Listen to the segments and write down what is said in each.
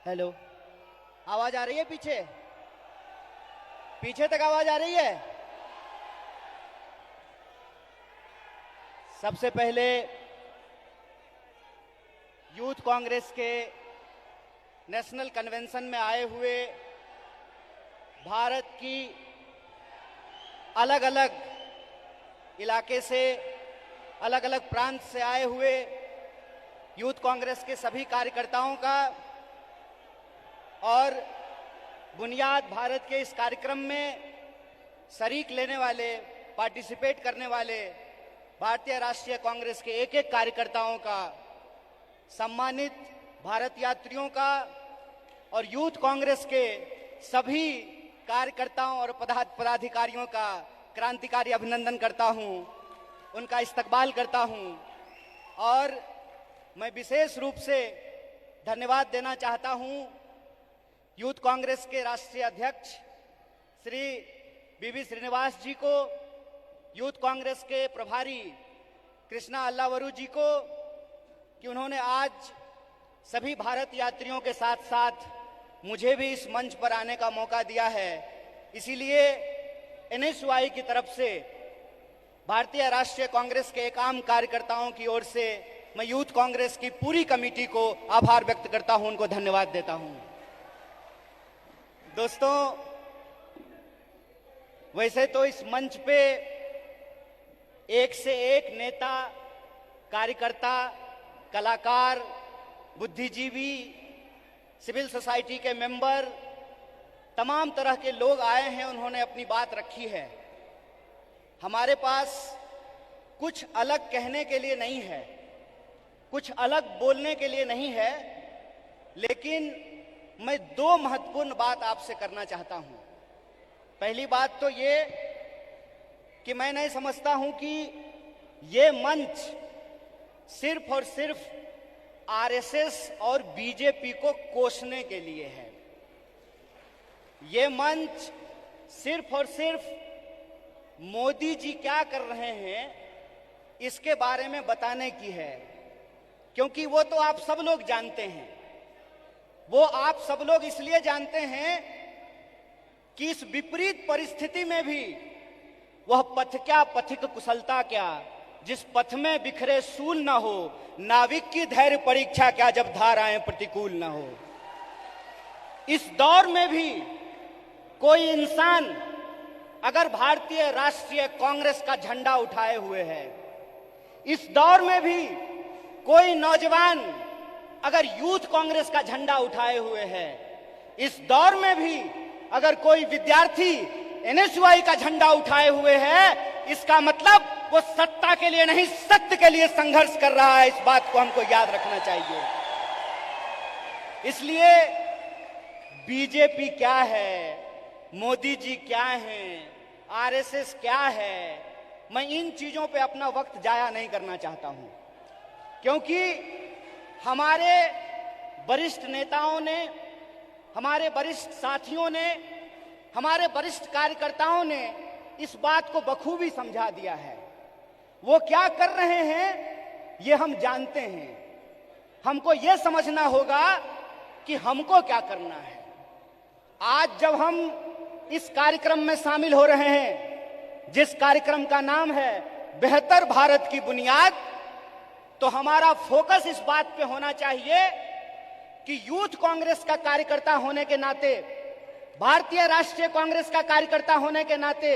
Hello, आवाज आ रही है? पीछे पीछे तक आवाज आ रही है? सबसे पहले यूथ कांग्रेस के नेशनल कन्वेंशन में आए हुए भारत की अलग अलग इलाके से, अलग अलग प्रांत से आए हुए यूथ कांग्रेस के सभी कार्यकर्ताओं का और बुनियाद भारत के इस कार्यक्रम में शरीक लेने वाले, पार्टिसिपेट करने वाले भारतीय राष्ट्रीय कांग्रेस के एक एक कार्यकर्ताओं का, सम्मानित भारत यात्रियों का और यूथ कांग्रेस के सभी कार्यकर्ताओं और पदाधिकारियों का क्रांतिकारी अभिनंदन करता हूं, उनका इस्तकबाल करता हूं। और मैं विशेष रूप से धन्यवाद देना चाहता हूं यूथ कांग्रेस के राष्ट्रीय अध्यक्ष श्री बीवी श्रीनिवास जी को, यूथ कांग्रेस के प्रभारी कृष्णा अल्लावरू जी को, कि उन्होंने आज सभी भारत यात्रियों के साथ साथ मुझे भी इस मंच पर आने का मौका दिया है। इसीलिए एनएसयूआई की तरफ से, भारतीय राष्ट्रीय कांग्रेस के एक आम कार्यकर्ताओं की ओर से मैं यूथ कांग्रेस की पूरी कमेटी को आभार व्यक्त करता हूं, उनको धन्यवाद देता हूं। दोस्तों, वैसे तो इस मंच पे एक से एक नेता, कार्यकर्ता, कलाकार, बुद्धिजीवी, सिविल सोसाइटी के मेंबर, तमाम तरह के लोग आए हैं, उन्होंने अपनी बात रखी है। हमारे पास कुछ अलग कहने के लिए नहीं है, कुछ अलग बोलने के लिए नहीं है, लेकिन मैं दो महत्वपूर्ण बात आपसे करना चाहता हूं। पहली बात तो ये कि मैं नहीं समझता हूं कि ये मंच सिर्फ और सिर्फ आरएसएस और बीजेपी को कोसने के लिए है। ये मंच सिर्फ और सिर्फ मोदी जी क्या कर रहे हैं इसके बारे में बताने की है, क्योंकि वो तो आप सब लोग जानते हैं। वो आप सब लोग इसलिए जानते हैं कि इस विपरीत परिस्थिति में भी वह पथ क्या, पथिक कुशलता क्या, जिस पथ में बिखरे सूल न हो, नाविक की धैर्य परीक्षा क्या, जब धाराएं प्रतिकूल न हो। इस दौर में भी कोई इंसान अगर भारतीय राष्ट्रीय कांग्रेस का झंडा उठाए हुए है, इस दौर में भी कोई नौजवान अगर यूथ कांग्रेस का झंडा उठाए हुए है, इस दौर में भी अगर कोई विद्यार्थी एनएसयूआई का झंडा उठाए हुए है, इसका मतलब वो सत्ता के लिए नहीं, सत्य के लिए संघर्ष कर रहा है। इस बात को हमको याद रखना चाहिए। इसलिए बीजेपी क्या है, मोदी जी क्या हैं, आरएसएस क्या है, मैं इन चीजों पे अपना वक्त जाया नहीं करना चाहता हूं, क्योंकि हमारे वरिष्ठ नेताओं ने, हमारे वरिष्ठ साथियों ने, हमारे वरिष्ठ कार्यकर्ताओं ने इस बात को बखूबी समझा दिया है। वो क्या कर रहे हैं ये हम जानते हैं। हमको ये समझना होगा कि हमको क्या करना है। आज जब हम इस कार्यक्रम में शामिल हो रहे हैं, जिस कार्यक्रम का नाम है बेहतर भारत की बुनियाद, तो हमारा फोकस इस बात पे होना चाहिए कि यूथ कांग्रेस का कार्यकर्ता होने के नाते, भारतीय राष्ट्रीय कांग्रेस का कार्यकर्ता होने के नाते,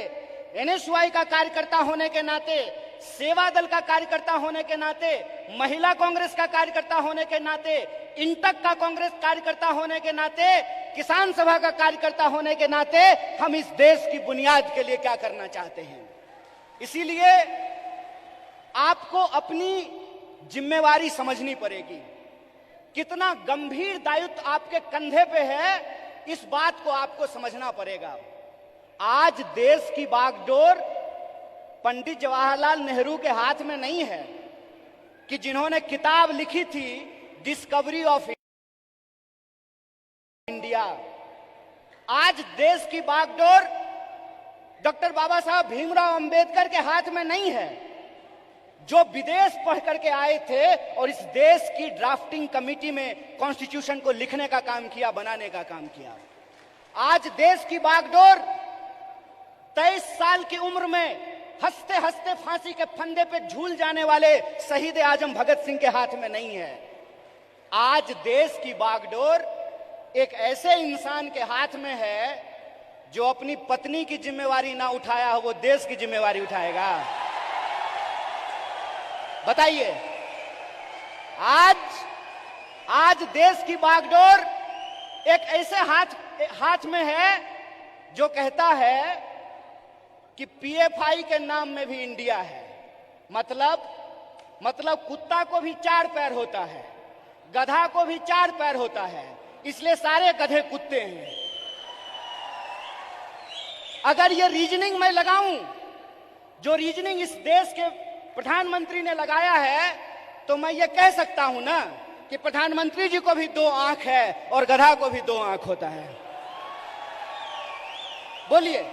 एनएसयूआई का कार्यकर्ता होने के नाते, सेवा दल का कार्यकर्ता होने के नाते, महिला कांग्रेस का कार्यकर्ता होने के नाते, इंटक का कांग्रेस कार्यकर्ता होने के नाते, किसान सभा का कार्यकर्ता होने के नाते हम इस देश की बुनियाद के लिए क्या करना चाहते हैं। इसीलिए आपको अपनी जिम्मेवारी समझनी पड़ेगी। कितना गंभीर दायित्व आपके कंधे पे है, इस बात को आपको समझना पड़ेगा। आज देश की बागडोर पंडित जवाहरलाल नेहरू के हाथ में नहीं है, कि जिन्होंने किताब लिखी थी डिस्कवरी ऑफ इंडिया। आज देश की बागडोर डॉक्टर बाबा साहब भीमराव अंबेडकर के हाथ में नहीं है, जो विदेश पढ़ करके आए थे और इस देश की ड्राफ्टिंग कमेटी में कॉन्स्टिट्यूशन को लिखने का काम किया, बनाने का काम किया। आज देश की बागडोर 23 साल की उम्र में हंसते हंसते फांसी के फंदे पे झूल जाने वाले शहीद आजम भगत सिंह के हाथ में नहीं है। आज देश की बागडोर एक ऐसे इंसान के हाथ में है जो अपनी पत्नी की जिम्मेवारी ना उठाया हो, वो देश की जिम्मेवारी उठाएगा। बताइए, आज देश की बागडोर एक ऐसे हाथ में है जो कहता है कि पीएफआई के नाम में भी इंडिया है। मतलब कुत्ता को भी 4 पैर होता है, गधा को भी 4 पैर होता है, इसलिए सारे गधे कुत्ते हैं। अगर ये रीजनिंग मैं लगाऊं, जो रीजनिंग इस देश के प्रधानमंत्री ने लगाया है, तो मैं ये कह सकता हूं ना कि प्रधानमंत्री जी को भी 2 आंख है और गधा को भी 2 आंख होता है। बोलिए,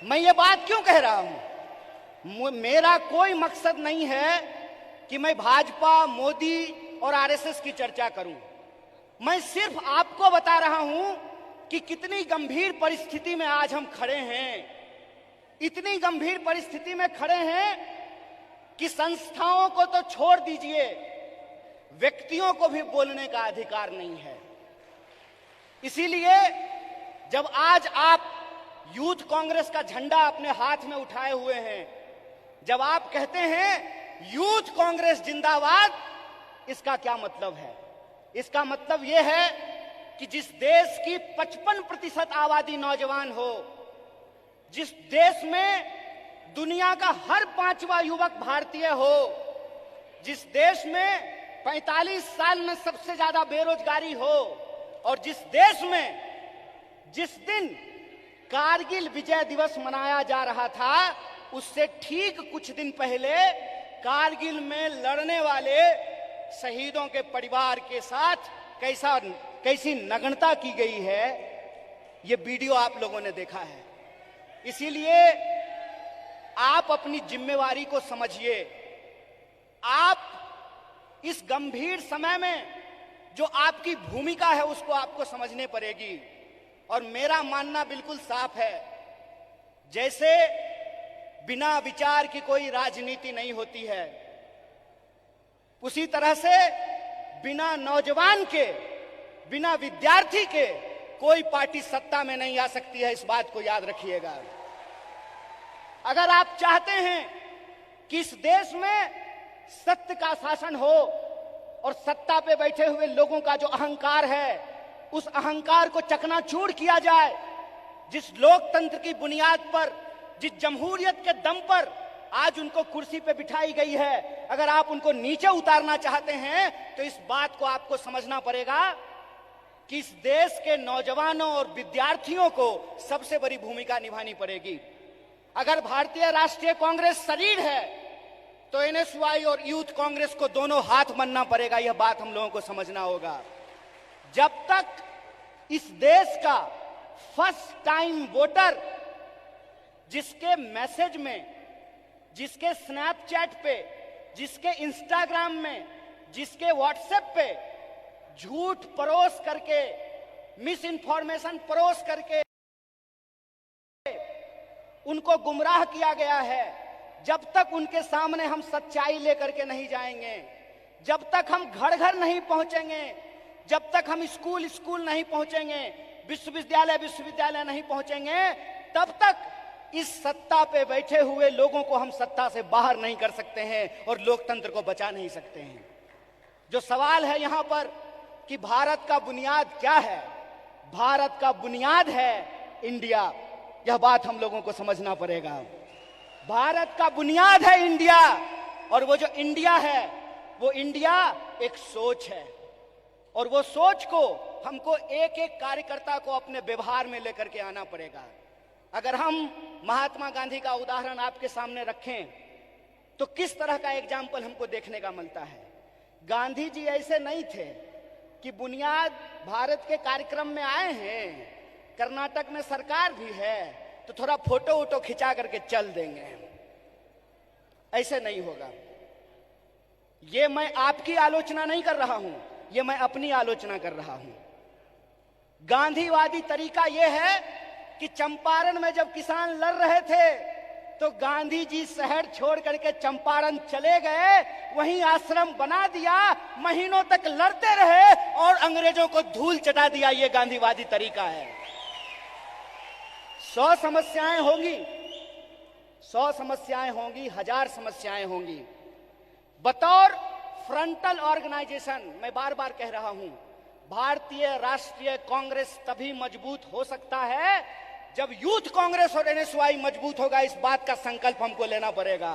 मैं ये बात क्यों कह रहा हूं? मेरा कोई मकसद नहीं है कि मैं भाजपा, मोदी और आरएसएस की चर्चा करूं। मैं सिर्फ आपको बता रहा हूं कि कितनी गंभीर परिस्थिति में आज हम खड़े हैं। इतनी गंभीर परिस्थिति में खड़े हैं कि संस्थाओं को तो छोड़ दीजिए, व्यक्तियों को भी बोलने का अधिकार नहीं है। इसीलिए जब आज आप यूथ कांग्रेस का झंडा अपने हाथ में उठाए हुए हैं, जब आप कहते हैं यूथ कांग्रेस जिंदाबाद, इसका क्या मतलब है? इसका मतलब यह है कि जिस देश की 55% आबादी नौजवान हो, जिस देश में दुनिया का हर 5वां युवक भारतीय हो, जिस देश में 45 साल में सबसे ज्यादा बेरोजगारी हो, और जिस देश में जिस दिन कारगिल विजय दिवस मनाया जा रहा था, उससे ठीक कुछ दिन पहले कारगिल में लड़ने वाले शहीदों के परिवार के साथ कैसी नग्नता की गई है, ये वीडियो आप लोगों ने देखा है। इसीलिए आप अपनी जिम्मेवारी को समझिए। आप इस गंभीर समय में जो आपकी भूमिका है उसको आपको समझने पड़ेगी। और मेरा मानना बिल्कुल साफ है, जैसे बिना विचार की कोई राजनीति नहीं होती है, उसी तरह से बिना नौजवान के, बिना विद्यार्थी के कोई पार्टी सत्ता में नहीं आ सकती है। इस बात को याद रखिएगा। अगर आप चाहते हैं कि इस देश में सत्य का शासन हो और सत्ता पे बैठे हुए लोगों का जो अहंकार है, उस अहंकार को चकनाचूर किया जाए, जिस लोकतंत्र की बुनियाद पर, जिस जमहूरियत के दम पर आज उनको कुर्सी पे बिठाई गई है, अगर आप उनको नीचे उतारना चाहते हैं तो इस बात को आपको समझना पड़ेगा कि इस देश के नौजवानों और विद्यार्थियों को सबसे बड़ी भूमिका निभानी पड़ेगी। अगर भारतीय राष्ट्रीय कांग्रेस शरीर है तो एनएसवाई और यूथ कांग्रेस को दोनों हाथ बनना पड़ेगा। यह बात हम लोगों को समझना होगा। जब तक इस देश का फर्स्ट टाइम वोटर, जिसके मैसेज में, जिसके स्नैपचैट पे, जिसके इंस्टाग्राम में, जिसके व्हाट्सएप पे झूठ परोस करके, मिस इन्फॉर्मेशन परोस करके उनको गुमराह किया गया है, जब तक उनके सामने हम सच्चाई लेकर के नहीं जाएंगे, जब तक हम घर घर नहीं पहुंचेंगे, जब तक हम स्कूल स्कूल नहीं पहुंचेंगे, विश्वविद्यालय विश्वविद्यालय नहीं पहुंचेंगे, तब तक इस सत्ता पे बैठे हुए लोगों को हम सत्ता से बाहर नहीं कर सकते हैं और लोकतंत्र को बचा नहीं सकते हैं। जो सवाल है यहां पर कि भारत का बुनियाद क्या है, भारत का बुनियाद है इंडिया। यह बात हम लोगों को समझना पड़ेगा। भारत का बुनियाद है इंडिया, और वो जो इंडिया है, वो इंडिया एक सोच है, और वो सोच को हमको एक एक कार्यकर्ता को अपने व्यवहार में लेकर के आना पड़ेगा। अगर हम महात्मा गांधी का उदाहरण आपके सामने रखें तो किस तरह का एग्जाम्पल हमको देखने का मिलता है। गांधी जी ऐसे नहीं थे कि बुनियाद भारत के कार्यक्रम में आए हैं, कर्नाटक में सरकार भी है तो थोड़ा फोटो वोटो खिंचा करके चल देंगे, ऐसे नहीं होगा। ये मैं आपकी आलोचना नहीं कर रहा हूं, ये मैं अपनी आलोचना कर रहा हूं। गांधीवादी तरीका यह है कि चंपारण में जब किसान लड़ रहे थे तो गांधी जी शहर छोड़ करके चंपारण चले गए, वहीं आश्रम बना दिया, महीनों तक लड़ते रहे और अंग्रेजों को धूल चटा दिया। ये गांधीवादी तरीका है। 100 समस्याएं होंगी, 100 समस्याएं होंगी, 1000 समस्याएं होंगी। बतौर फ्रंटल ऑर्गेनाइजेशन मैं बार बार कह रहा हूं, भारतीय राष्ट्रीय कांग्रेस तभी मजबूत हो सकता है जब यूथ कांग्रेस और एनएसयूआई मजबूत होगा। इस बात का संकल्प हमको लेना पड़ेगा।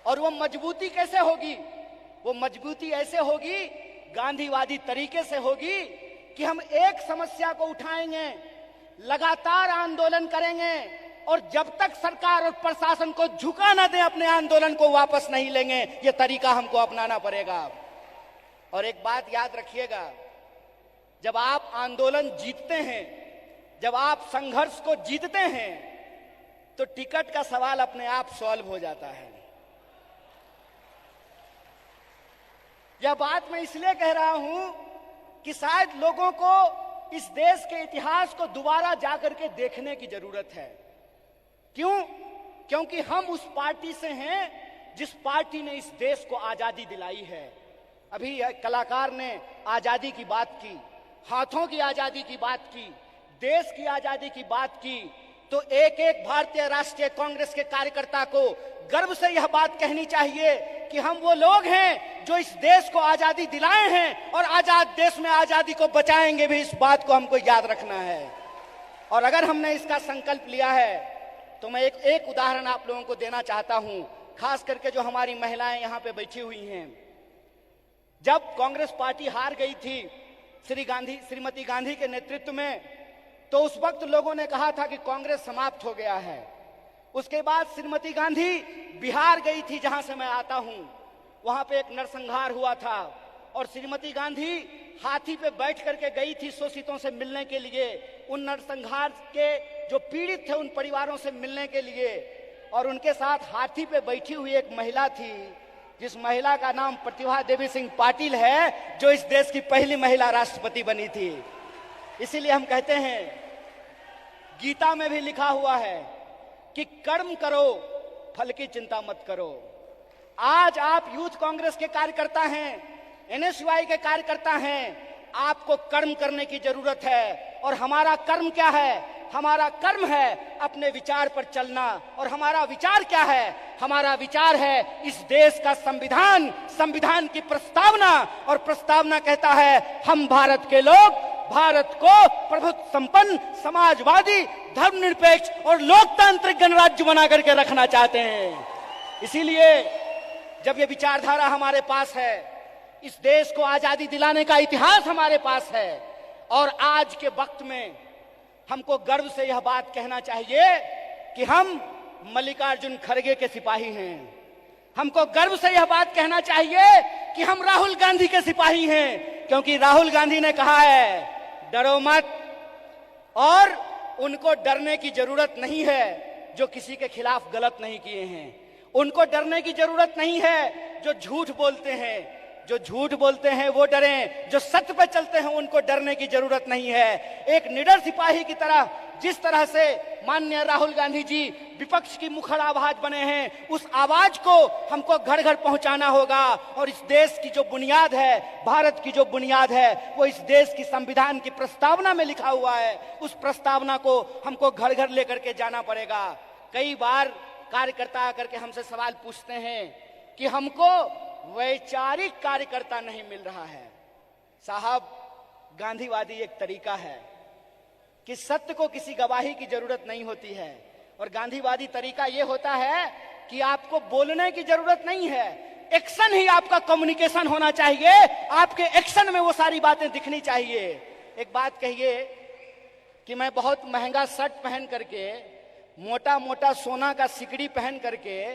और वो मजबूती कैसे होगी? वो मजबूती ऐसे होगी, गांधीवादी तरीके से होगी कि हम एक समस्या को उठाएंगे, लगातार आंदोलन करेंगे और जब तक सरकार और प्रशासन को झुका ना दें, अपने आंदोलन को वापस नहीं लेंगे। ये तरीका हमको अपनाना पड़ेगा। और एक बात याद रखिएगा, जब आप आंदोलन जीतते हैं, जब आप संघर्ष को जीतते हैं, तो टिकट का सवाल अपने आप सॉल्व हो जाता है। यह बात मैं इसलिए कह रहा हूं कि शायद लोगों को इस देश के इतिहास को दोबारा जाकर के देखने की जरूरत है। क्यों? क्योंकि हम उस पार्टी से हैं जिस पार्टी ने इस देश को आजादी दिलाई है। अभी कलाकार ने आजादी की बात की, हाथों की आजादी की बात की, देश की आजादी की बात की, तो एक एक भारतीय राष्ट्रीय कांग्रेस के कार्यकर्ता को गर्व से यह बात कहनी चाहिए कि हम वो लोग हैं जो इस देश को आजादी दिलाए हैं और आजाद देश में आजादी को बचाएंगे भी। इस बात को हमको याद रखना है। और अगर हमने इसका संकल्प लिया है तो मैं एक उदाहरण आप लोगों को देना चाहता हूं, खास करके जो हमारी महिलाएं यहां पे बैठी हुई हैं। जब कांग्रेस पार्टी हार गई थी श्रीमती गांधी के नेतृत्व में, तो उस वक्त लोगों ने कहा था कि कांग्रेस समाप्त हो गया है। उसके बाद श्रीमती गांधी बिहार गई थी, जहां से मैं आता हूं। वहां पे एक नरसंहार हुआ था और श्रीमती गांधी हाथी पे बैठ करके गई थी शोषितों से मिलने के लिए, उन नरसंहार के जो पीड़ित थे उन परिवारों से मिलने के लिए। और उनके साथ हाथी पे बैठी हुई एक महिला थी, जिस महिला का नाम प्रतिभा देवी सिंह पाटिल है, जो इस देश की पहली महिला राष्ट्रपति बनी थी। इसीलिए हम कहते हैं, गीता में भी लिखा हुआ है कि कर्म करो, फल की चिंता मत करो। आज आप यूथ कांग्रेस के कार्यकर्ता हैं, एनएसयूआई के कार्यकर्ता हैं, आपको कर्म करने की जरूरत है। और हमारा कर्म क्या है? हमारा कर्म है अपने विचार पर चलना। और हमारा विचार क्या है? हमारा विचार है इस देश का संविधान, संविधान की प्रस्तावना। और प्रस्तावना कहता है, हम भारत के लोग भारत को प्रभुत्व संपन्न, समाजवादी, धर्मनिरपेक्ष और लोकतांत्रिक गणराज्य बना करके रखना चाहते हैं। इसीलिए जब ये विचारधारा हमारे पास है, इस देश को आजादी दिलाने का इतिहास हमारे पास है, और आज के वक्त में हमको गर्व से यह बात कहना चाहिए कि हम मल्लिकार्जुन खड़गे के सिपाही हैं। हमको गर्व से यह बात कहना चाहिए कि हम राहुल गांधी के सिपाही हैं, क्योंकि राहुल गांधी ने कहा है, डरो मत। और उनको डरने की जरूरत नहीं है जो किसी के खिलाफ गलत नहीं किए हैं। उनको डरने की जरूरत नहीं है जो झूठ बोलते हैं। जो झूठ बोलते हैं वो डरें, जो सत्य पर चलते हैं उनको डरने की जरूरत नहीं है। एक निडर सिपाही की तरह, जिस तरह से माननीय राहुल गांधी जी विपक्ष की मुखर आवाज बने हैं, उस आवाज को हमको घर घर पहुंचाना होगा। और इस देश की जो बुनियाद है, भारत की जो बुनियाद है, वो इस देश की संविधान की प्रस्तावना में लिखा हुआ है। उस प्रस्तावना को हमको घर घर लेकर के जाना पड़ेगा। कई बार कार्यकर्ता आकर के हमसे सवाल पूछते हैं कि हमको वैचारिक कार्यकर्ता नहीं मिल रहा है। साहब, गांधीवादी एक तरीका है कि सत्य को किसी गवाही की जरूरत नहीं होती है। और गांधीवादी तरीका यह होता है कि आपको बोलने की जरूरत नहीं है, एक्शन ही आपका कम्युनिकेशन होना चाहिए। आपके एक्शन में वो सारी बातें दिखनी चाहिए। एक बात कहिए कि मैं बहुत महंगा शर्ट पहन करके, मोटा मोटा सोना का सिकड़ी पहन करके,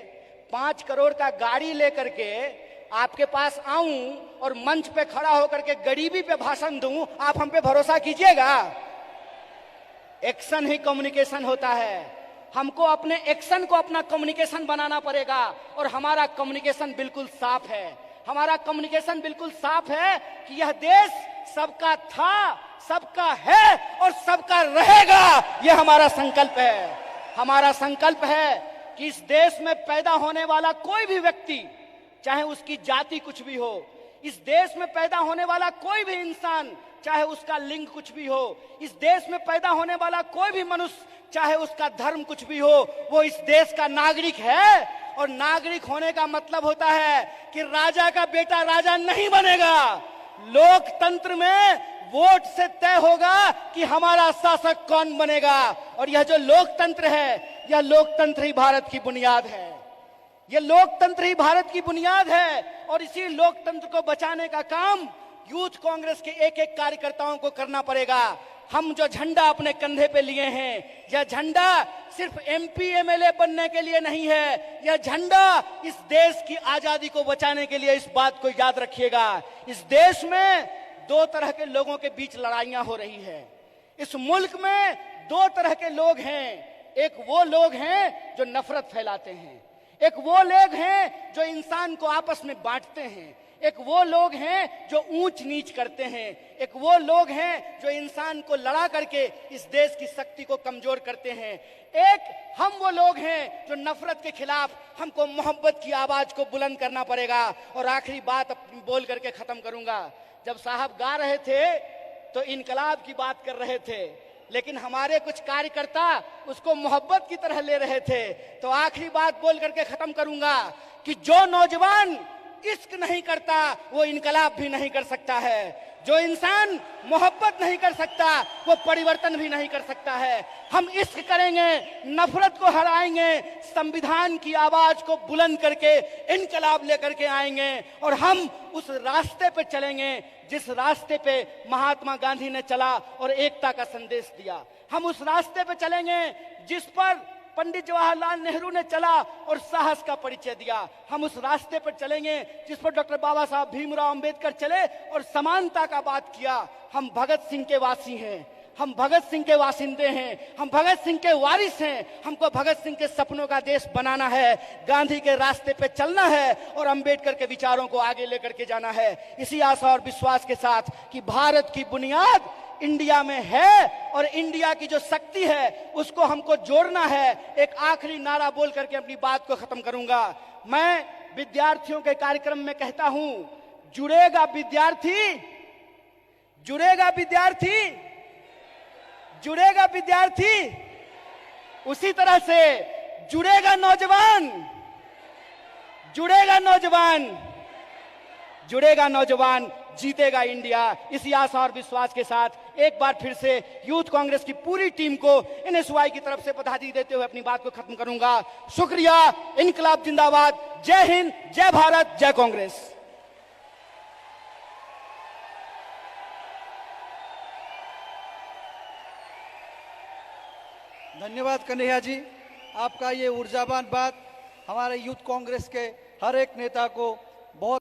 5 करोड़ का गाड़ी लेकर के आपके पास आऊं और मंच पे खड़ा होकर के गरीबी पे भाषण दूं, आप हम पे भरोसा कीजिएगा? एक्शन ही कम्युनिकेशन होता है। हमको अपने एक्शन को अपना कम्युनिकेशन बनाना पड़ेगा। और हमारा कम्युनिकेशन बिल्कुल साफ है, हमारा कम्युनिकेशन बिल्कुल साफ है कि यह देश सबका था, सबका है और सबका रहेगा। यह हमारा संकल्प है। हमारा संकल्प है कि इस देश में पैदा होने वाला कोई भी व्यक्ति, चाहे उसकी जाति कुछ भी हो, इस देश में पैदा होने वाला कोई भी इंसान, चाहे उसका लिंग कुछ भी हो, इस देश में पैदा होने वाला कोई भी मनुष्य, चाहे उसका धर्म कुछ भी हो, वो इस देश का नागरिक है। और नागरिक होने का मतलब होता है कि राजा का बेटा राजा नहीं बनेगा। लोकतंत्र में वोट से तय होगा कि हमारा शासक कौन बनेगा। और यह जो लोकतंत्र है, यह लोकतंत्र ही भारत की बुनियाद है। यह लोकतंत्र ही भारत की बुनियाद है। और इसी लोकतंत्र को बचाने का काम यूथ कांग्रेस के एक एक कार्यकर्ताओं को करना पड़ेगा। हम जो झंडा अपने कंधे पे लिए हैं, यह झंडा सिर्फ एमपी एमएलए बनने के लिए नहीं है, यह झंडा इस देश की आजादी को बचाने के लिए। इस बात को याद रखिएगा। इस देश में दो तरह के लोगों के बीच लड़ाइयां हो रही है। इस मुल्क में दो तरह के लोग हैं। एक वो लोग हैं जो नफरत फैलाते हैं, एक वो लोग हैं जो इंसान को आपस में बांटते हैं, एक वो लोग हैं जो ऊंच नीच करते हैं, एक वो लोग हैं जो इंसान को लड़ा करके इस देश की शक्ति को कमजोर करते हैं। एक हम वो लोग हैं जो नफरत के खिलाफ हमको मोहब्बत की आवाज को बुलंद करना पड़ेगा। और आखिरी बात अपनी बोल करके खत्म करूंगा। जब साहब गा रहे थे तो इनकलाब की बात कर रहे थे, लेकिन हमारे कुछ कार्यकर्ता उसको मोहब्बत की तरह ले रहे थे। तो आखिरी बात बोल करके खत्म करूंगा कि जो नौजवान इश्क नहीं करता वो इनकलाब भी नहीं कर सकता है। जो इंसान मोहब्बत नहीं कर सकता वो परिवर्तन भी नहीं कर सकता है। हम इश्क करेंगे, नफरत को हराएंगे, संविधान की आवाज को बुलंद करके इनकलाब लेकर के आएंगे। और हम उस रास्ते पे चलेंगे जिस रास्ते पे महात्मा गांधी ने चला और एकता का संदेश दिया। हम उस रास्ते पे चलेंगे जिस पर पंडित जवाहरलाल नेहरू ने चला और साहस का परिचय दिया। हम उस रास्ते पर चलेंगे जिस पर डॉक्टर बाबा साहब भीमराव अंबेडकर चले और समानता का बात किया। हम भगत सिंह के वासी हैं, हम भगत सिंह के वासिंदे हैं, हम भगत सिंह के वारिस हैं। हमको भगत सिंह के सपनों का देश बनाना है, गांधी के रास्ते पे चलना है और अंबेडकर के विचारों को आगे लेकर के जाना है। इसी आशा और विश्वास के साथ कि भारत की बुनियाद इंडिया में है और इंडिया की जो शक्ति है उसको हमको जोड़ना है। एक आखिरी नारा बोल करके अपनी बात को खत्म करूंगा। मैं विद्यार्थियों के कार्यक्रम में कहता हूं, जुड़ेगा विद्यार्थी, जुड़ेगा विद्यार्थी, जुड़ेगा विद्यार्थी, उसी तरह से जुड़ेगा नौजवान, जुड़ेगा नौजवान, जुड़ेगा नौजवान, जीतेगा इंडिया। इसी आशा और विश्वास के साथ एक बार फिर से यूथ कांग्रेस की पूरी टीम को एनएसयूआई की तरफ से बधाई देते हुए अपनी बात को खत्म करूंगा। शुक्रिया। इनकलाब जिंदाबाद। जय हिंद, जय भारत, जय कांग्रेस। धन्यवाद कन्हैया जी, आपका ये ऊर्जावान बात हमारे यूथ कांग्रेस के हर एक नेता को बहुत